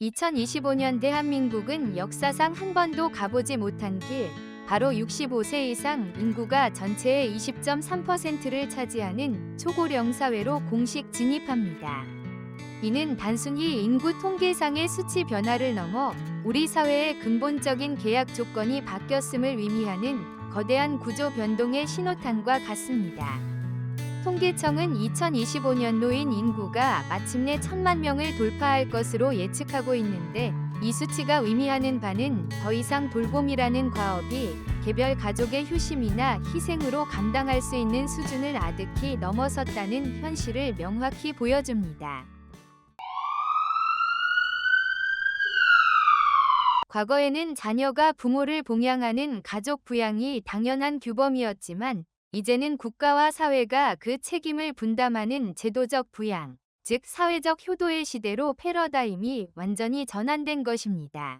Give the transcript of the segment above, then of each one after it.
2025년 대한민국은 역사상 한 번도 가보지 못한 길, 바로 65세 이상 인구가 전체의 20.3%를 차지하는 초고령 사회로 공식 진입합니다. 이는 단순히 인구 통계상의 수치 변화를 넘어 우리 사회의 근본적인 계약 조건이 바뀌었음을 의미하는 거대한 구조 변동의 신호탄과 같습니다. 통계청은 2025년 노인 인구가 마침내 1,000만 명을 돌파할 것으로 예측하고 있는데, 이 수치가 의미하는 바는 더 이상 돌봄이라는 과업이 개별 가족의 효심이나 희생으로 감당할 수 있는 수준을 아득히 넘어섰다는 현실을 명확히 보여줍니다. 과거에는 자녀가 부모를 봉양하는 가족 부양이 당연한 규범이었지만, 이제는 국가와 사회가 그 책임을 분담하는 제도적 부양, 즉 사회적 효도의 시대로 패러다임이 완전히 전환된 것입니다.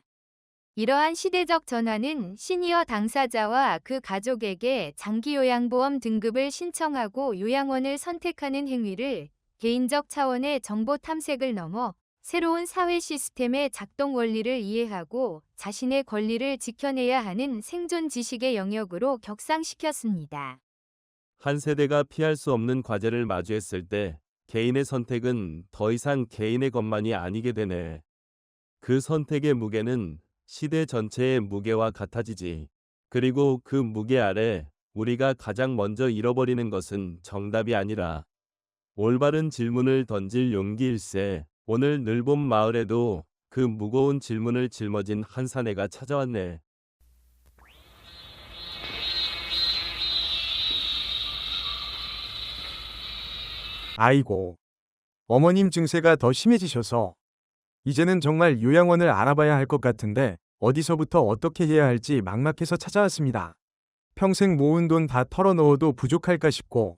이러한 시대적 전환은 시니어 당사자와 그 가족에게 장기요양보험 등급을 신청하고 요양원을 선택하는 행위를 개인적 차원의 정보 탐색을 넘어 새로운 사회 시스템의 작동 원리를 이해하고 자신의 권리를 지켜내야 하는 생존 지식의 영역으로 격상시켰습니다. 한 세대가 피할 수 없는 과제를 마주했을 때 개인의 선택은 더 이상 개인의 것만이 아니게 되네. 그 선택의 무게는 시대 전체의 무게와 같아지지. 그리고 그 무게 아래 우리가 가장 먼저 잃어버리는 것은 정답이 아니라 올바른 질문을 던질 용기일세. 오늘 늘봄 마을에도 그 무거운 질문을 짊어진 한 사내가 찾아왔네. 아이고, 어머님 증세가 더 심해지셔서 이제는 정말 요양원을 알아봐야 할 것 같은데 어디서부터 어떻게 해야 할지 막막해서 찾아왔습니다. 평생 모은 돈 다 털어넣어도 부족할까 싶고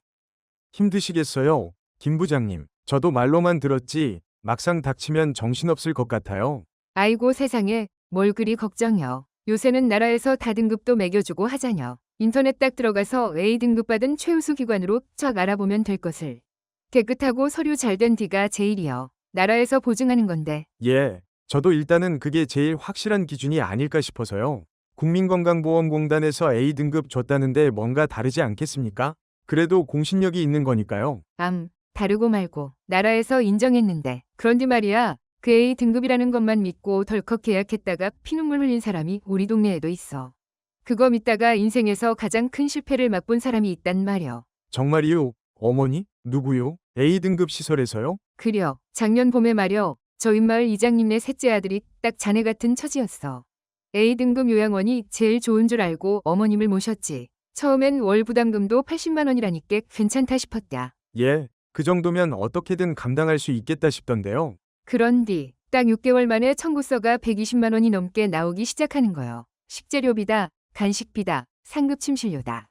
힘드시겠어요, 김 부장님. 저도 말로만 들었지 막상 닥치면 정신없을 것 같아요. 아이고 세상에, 뭘 그리 걱정여. 요새는 나라에서 다등급도 매겨주고 하자녀. 인터넷 딱 들어가서 A등급 받은 최우수 기관으로 쫙 알아보면 될 것을. 깨끗하고 서류 잘 된 D가 제일이여. 나라에서 보증하는 건데. 예, 저도 일단은 그게 제일 확실한 기준이 아닐까 싶어서요. 국민건강보험공단에서 A등급 줬다는데 뭔가 다르지 않겠습니까? 그래도 공신력이 있는 거니까요. 다르고 말고 나라에서 인정했는데. 그런데 말이야, 그 A등급이라는 것만 믿고 덜컥 계약했다가 피눈물 흘린 사람이 우리 동네에도 있어. 그거 믿다가 인생에서 가장 큰 실패를 맛본 사람이 있단 말여. 정말이요? 어머니? 누구요? A등급 시설에서요? 그려, 작년 봄에 말여, 저 윗마을 이장님네 셋째 아들이 딱 자네 같은 처지였어. A등급 요양원이 제일 좋은 줄 알고 어머님을 모셨지. 처음엔 월 부담금도 80만 원이라니까 괜찮다 싶었다. 예, 그 정도면 어떻게든 감당할 수 있겠다 싶던데요. 그런디 딱 6개월 만에 청구서가 120만 원이 넘게 나오기 시작하는 거요. 식재료비다, 간식비다, 상급 침실료다.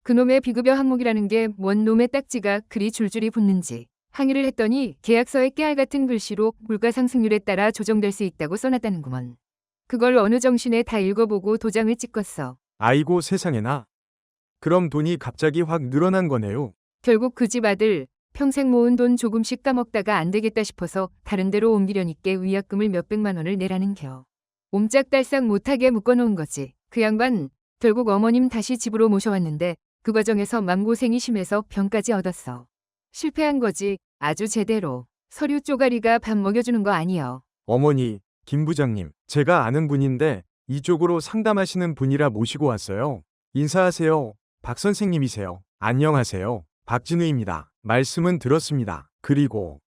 그놈의 비급여 항목이라는 게 뭔 놈의 딱지가 그리 줄줄이 붙는지. 항의를 했더니 계약서에 깨알 같은 글씨로 물가 상승률에 따라 조정될 수 있다고 써놨다는구먼. 그걸 어느 정신에 다 읽어보고 도장을 찍었어. 아이고 세상에나. 그럼 돈이 갑자기 확 늘어난 거네요. 결국 그 집 아들 평생 모은 돈 조금씩 까먹다가 안 되겠다 싶어서 다른 데로 옮기려니까 위약금을 몇백만 원을 내라는 겨. 옴짝달싹 못하게 묶어놓은 거지. 그 양반 결국 어머님 다시 집으로 모셔왔는데 그 과정에서 맘고생이 심해서 병까지 얻었어. 실패한 거지. 아주 제대로. 서류 쪼가리가 밥 먹여주는 거 아니여. 어머니, 김 부장님, 제가 아는 분인데 이쪽으로 상담하시는 분이라 모시고 왔어요. 인사하세요. 박 선생님이세요. 안녕하세요. 박진우입니다. 말씀은 들었습니다. 그리고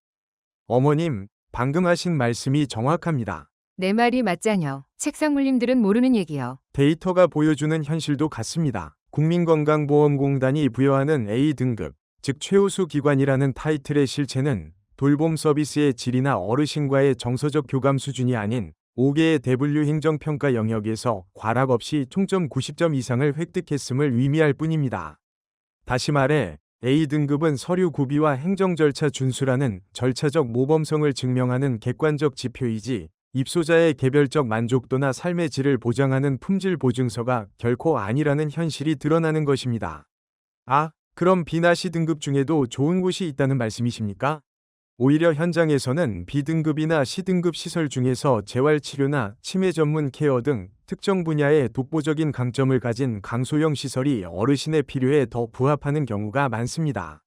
어머님, 방금 하신 말씀이 정확합니다. 내 말이 맞자녀. 책상 물림들은 모르는 얘기여. 데이터가 보여주는 현실도 같습니다. 국민건강보험공단이 부여하는 A등급, 즉 최우수 기관이라는 타이틀의 실체는 돌봄 서비스의 질이나 어르신과의 정서적 교감 수준이 아닌 5개의 W 행정평가 영역에서 과락 없이 총점 90점 이상을 획득했음을 의미할 뿐입니다. 다시 말해 A등급은 서류 구비와 행정 절차 준수라는 절차적 모범성을 증명하는 객관적 지표이지 입소자의 개별적 만족도나 삶의 질을 보장하는 품질 보증서가 결코 아니라는 현실이 드러나는 것입니다. 아, 그럼 B나 C 등급 중에도 좋은 곳이 있다는 말씀이십니까? 오히려 현장에서는 B등급이나 C등급 시설 중에서 재활치료나 치매 전문 케어 등 특정 분야의 독보적인 강점을 가진 강소형 시설이 어르신의 필요에 더 부합하는 경우가 많습니다.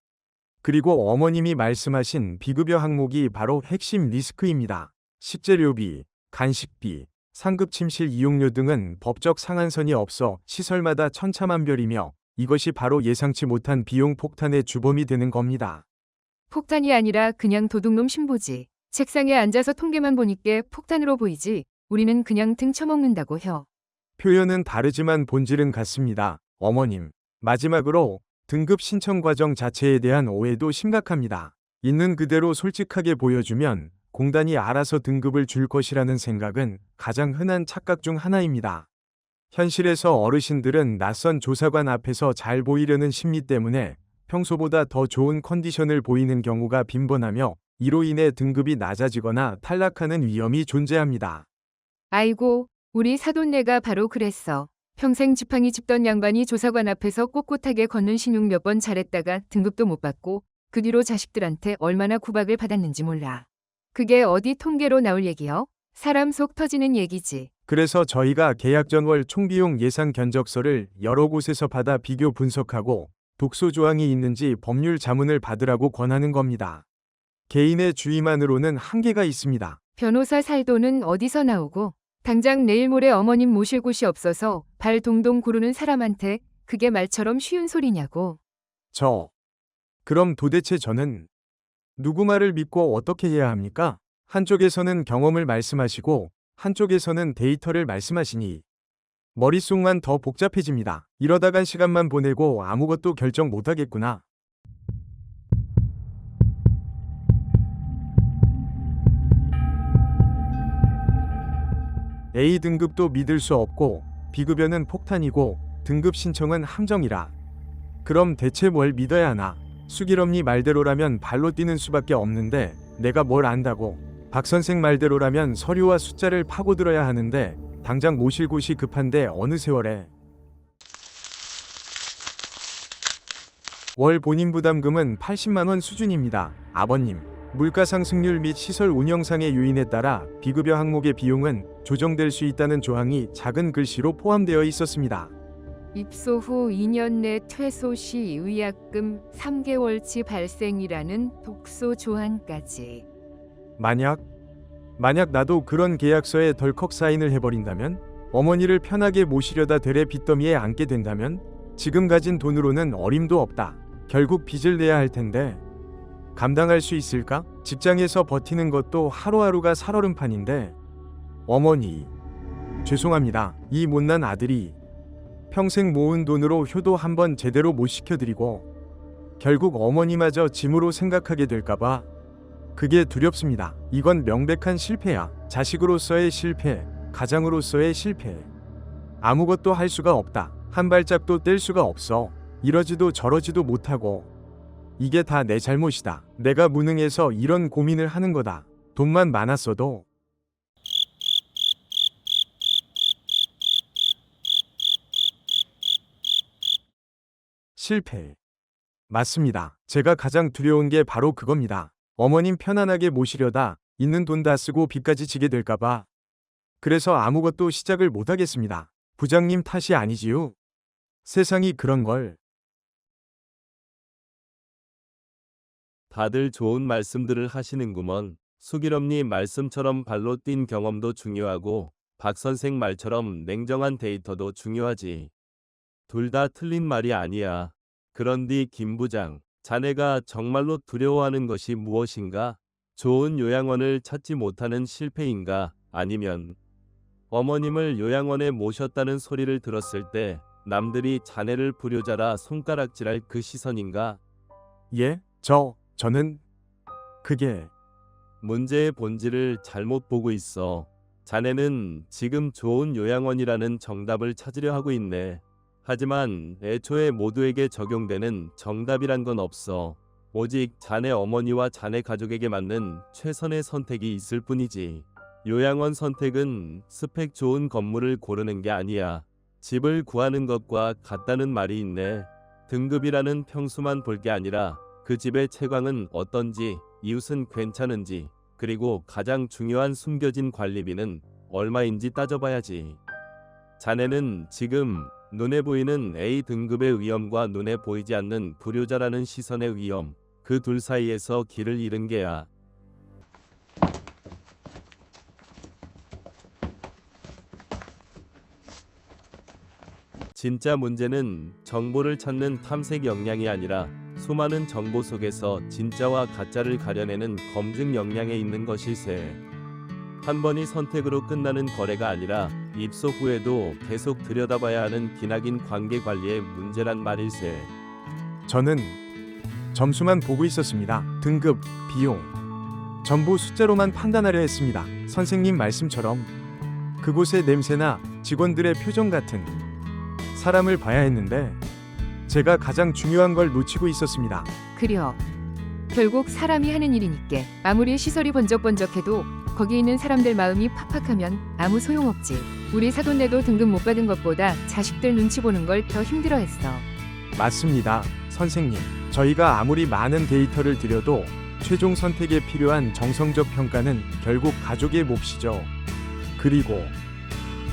그리고 어머님이 말씀하신 비급여 항목이 바로 핵심 리스크입니다. 식재료비, 간식비, 상급 침실 이용료 등은 법적 상한선이 없어 시설마다 천차만별이며 이것이 바로 예상치 못한 비용 폭탄의 주범이 되는 겁니다. 폭탄이 아니라 그냥 도둑놈 신보지. 책상에 앉아서 통계만 보니까 폭탄으로 보이지. 우리는 그냥 등 쳐먹는다고 혀. 표현은 다르지만 본질은 같습니다. 어머님. 마지막으로 등급 신청 과정 자체에 대한 오해도 심각합니다. 있는 그대로 솔직하게 보여주면 공단이 알아서 등급을 줄 것이라는 생각은 가장 흔한 착각 중 하나입니다. 현실에서 어르신들은 낯선 조사관 앞에서 잘 보이려는 심리 때문에 평소보다 더 좋은 컨디션을 보이는 경우가 빈번하며 이로 인해 등급이 낮아지거나 탈락하는 위험이 존재합니다. 아이고, 우리 사돈네가 바로 그랬어. 평생 지팡이 짚던 양반이 조사관 앞에서 꼿꼿하게 걷는 신용 몇 번 잘했다가 등급도 못 받고 그 뒤로 자식들한테 얼마나 구박을 받았는지 몰라. 그게 어디 통계로 나올 얘기요? 사람 속 터지는 얘기지. 그래서 저희가 계약 전 월 총비용 예상 견적서를 여러 곳에서 받아 비교 분석하고 독소 조항이 있는지 법률 자문을 받으라고 권하는 겁니다. 개인의 주의만으로는 한계가 있습니다. 변호사 살 돈은 어디서 나오고 당장 내일 모레 어머님 모실 곳이 없어서 발 동동 구르는 사람한테 그게 말처럼 쉬운 소리냐고. 그럼 도대체 저는 누구 말을 믿고 어떻게 해야 합니까? 한쪽에서는 경험을 말씀하시고 한쪽에서는 데이터를 말씀하시니 머릿속만 더 복잡해집니다. 이러다간 시간만 보내고 아무것도 결정 못하겠구나. A등급도 믿을 수 없고 B급여는 폭탄이고 등급 신청은 함정이라. 그럼 대체 뭘 믿어야 하나? 수길엄니 말대로라면 발로 뛰는 수밖에 없는데 내가 뭘 안다고. 박 선생 말대로라면 서류와 숫자를 파고들어야 하는데 당장 모실 곳이 급한데 어느 세월에. 월 본인 부담금은 80만원 수준입니다. 아버님, 물가상승률 및 시설 운영상의 요인에 따라 비급여 항목의 비용은 조정될 수 있다는 조항이 작은 글씨로 포함되어 있었습니다. 입소 후 2년 내 퇴소 시 의약금 3개월치 발생이라는 독소 조항까지. 만약 나도 그런 계약서에 덜컥 사인을 해버린다면, 어머니를 편하게 모시려다 되레 빚더미에 앉게 된다면 지금 가진 돈으로는 어림도 없다. 결국 빚을 내야 할 텐데 감당할 수 있을까? 직장에서 버티는 것도 하루하루가 살얼음판인데. 어머니, 죄송합니다. 이 못난 아들이 평생 모은 돈으로 효도 한번 제대로 못 시켜드리고 결국 어머니마저 짐으로 생각하게 될까봐 그게 두렵습니다. 이건 명백한 실패야. 자식으로서의 실패, 가장으로서의 실패. 아무것도 할 수가 없다. 한 발짝도 뗄 수가 없어. 이러지도 저러지도 못하고. 이게 다 내 잘못이다. 내가 무능해서 이런 고민을 하는 거다. 돈만 많았어도. 실패. 맞습니다. 제가 가장 두려운 게 바로 그겁니다. 어머님 편안하게 모시려다 있는 돈 다 쓰고 빚까지 지게 될까봐. 그래서 아무것도 시작을 못하겠습니다. 부장님 탓이 아니지요. 세상이 그런 걸. 다들 좋은 말씀들을 하시는구먼. 수길엄니 말씀처럼 발로 뛴 경험도 중요하고 박 선생 말처럼 냉정한 데이터도 중요하지. 둘 다 틀린 말이 아니야. 그런디 김 부장, 자네가 정말로 두려워하는 것이 무엇인가? 좋은 요양원을 찾지 못하는 실패인가? 아니면 어머님을 요양원에 모셨다는 소리를 들었을 때 남들이 자네를 불효자라 손가락질할 그 시선인가? 예? 저는 그게. 문제의 본질을 잘못 보고 있어. 자네는 지금 좋은 요양원이라는 정답을 찾으려 하고 있네. 하지만 애초에 모두에게 적용되는 정답이란 건 없어. 오직 자네 어머니와 자네 가족에게 맞는 최선의 선택이 있을 뿐이지. 요양원 선택은 스펙 좋은 건물을 고르는 게 아니야. 집을 구하는 것과 같다는 말이 있네. 등급이라는 평수만 볼 게 아니라 그 집의 채광은 어떤지, 이웃은 괜찮은지, 그리고 가장 중요한 숨겨진 관리비는 얼마인지 따져봐야지. 자네는 지금 눈에 보이는 A 등급의 위험과 눈에 보이지 않는 불효자라는 시선의 위험, 그 둘 사이에서 길을 잃은 게야. 진짜 문제는 정보를 찾는 탐색 역량이 아니라 수많은 정보 속에서 진짜와 가짜를 가려내는 검증 역량에 있는 것일세. 한 번이 선택으로 끝나는 거래가 아니라 입소 후에도 계속 들여다봐야 하는 기나긴 관계 관리의 문제란 말일세. 저는 점수만 보고 있었습니다. 등급, 비용, 전부 숫자로만 판단하려 했습니다. 선생님 말씀처럼 그곳의 냄새나 직원들의 표정 같은 사람을 봐야 했는데 제가 가장 중요한 걸 놓치고 있었습니다. 그려. 결국 사람이 하는 일이니께 아무리 시설이 번쩍번쩍해도 거기 있는 사람들 마음이 팍팍하면 아무 소용없지. 우리 사돈네도 등급 못 받은 것보다 자식들 눈치 보는 걸 더 힘들어했어. 맞습니다. 선생님, 저희가 아무리 많은 데이터를 들여도 최종 선택에 필요한 정성적 평가는 결국 가족의 몫이죠. 그리고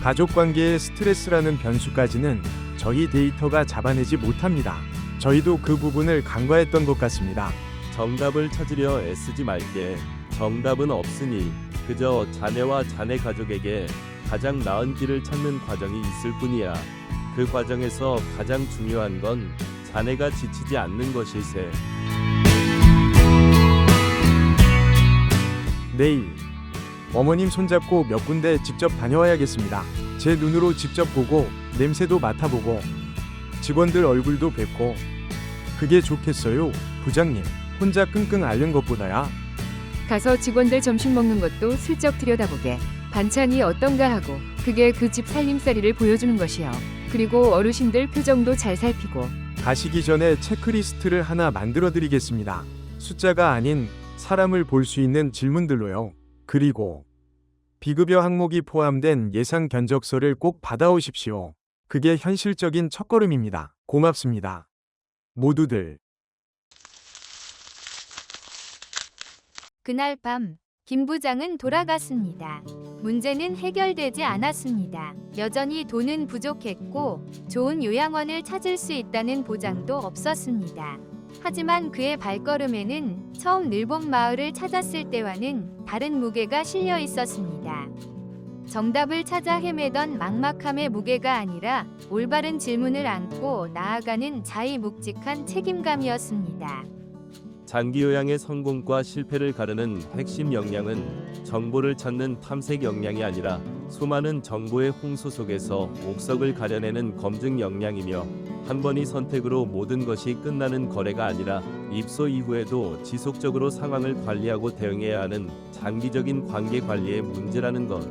가족 관계의 스트레스라는 변수까지는 저희 데이터가 잡아내지 못합니다. 저희도 그 부분을 간과했던 것 같습니다. 정답을 찾으려 애쓰지 말게. 정답은 없으니 그저 자네와 자네 가족에게 가장 나은 길을 찾는 과정이 있을 뿐이야. 그 과정에서 가장 중요한 건 자네가 지치지 않는 것일세. 내일 어머님 손잡고 몇 군데 직접 다녀와야겠습니다. 제 눈으로 직접 보고 냄새도 맡아보고 직원들 얼굴도 뵙고 그게 좋겠어요. 부장님, 혼자 끙끙 앓는 것보다야. 가서 직원들 점심 먹는 것도 슬쩍 들여다보게. 반찬이 어떤가 하고 그게 그 집 살림살이를 보여주는 것이요. 그리고 어르신들 표정도 잘 살피고. 가시기 전에 체크리스트를 하나 만들어 드리겠습니다. 숫자가 아닌 사람을 볼 수 있는 질문들로요. 그리고 비급여 항목이 포함된 예상 견적서를 꼭 받아오십시오. 그게 현실적인 첫걸음입니다. 고맙습니다. 모두들. 그날 밤 김 부장은 돌아갔습니다. 문제는 해결되지 않았습니다. 여전히 돈은 부족했고 좋은 요양원을 찾을 수 있다는 보장도 없었습니다. 하지만 그의 발걸음에는 처음 늘봄 마을을 찾았을 때와는 다른 무게가 실려 있었습니다. 정답을 찾아 헤매던 막막함의 무게가 아니라 올바른 질문을 안고 나아가는 자의묵직한 책임감이었습니다. 장기 요양의 성공과 실패를 가르는 핵심 역량은 정보를 찾는 탐색 역량이 아니라 수많은 정보의 홍수 속에서 옥석을 가려내는 검증 역량이며, 한 번의 선택으로 모든 것이 끝나는 거래가 아니라 입소 이후에도 지속적으로 상황을 관리하고 대응해야 하는 장기적인 관계 관리의 문제라는 것.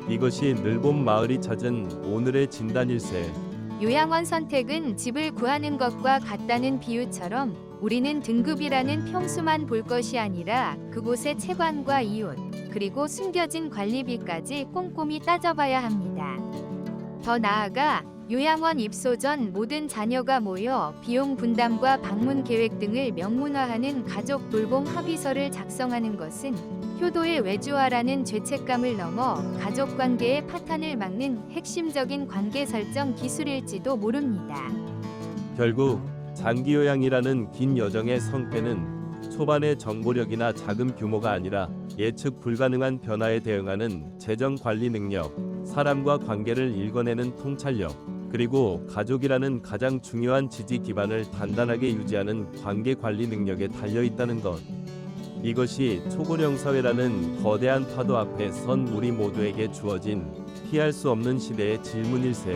이것이 늘봄 마을이 찾은 오늘의 진단일세. 요양원 선택은 집을 구하는 것과 같다는 비유처럼 우리는 등급이라는 평수만 볼 것이 아니라 그곳의 채관과 이웃, 그리고 숨겨진 관리비까지 꼼꼼히 따져봐야 합니다. 더 나아가 요양원 입소 전 모든 자녀가 모여 비용 분담과 방문 계획 등을 명문화하는 가족 돌봄 합의서를 작성하는 것은 효도의 외주화라는 죄책감을 넘어 가족 관계의 파탄을 막는 핵심적인 관계 설정 기술일지도 모릅니다. 결국 장기 요양이라는 긴 여정의 성패는 초반의 정보력이나 자금 규모가 아니라 예측 불가능한 변화에 대응하는 재정 관리 능력, 사람과 관계를 읽어내는 통찰력, 그리고 가족이라는 가장 중요한 지지 기반을 단단하게 유지하는 관계 관리 능력에 달려 있다는 것. 이것이 초고령 사회라는 거대한 파도 앞에 선 우리 모두에게 주어진 피할 수 없는 시대의 질문일세.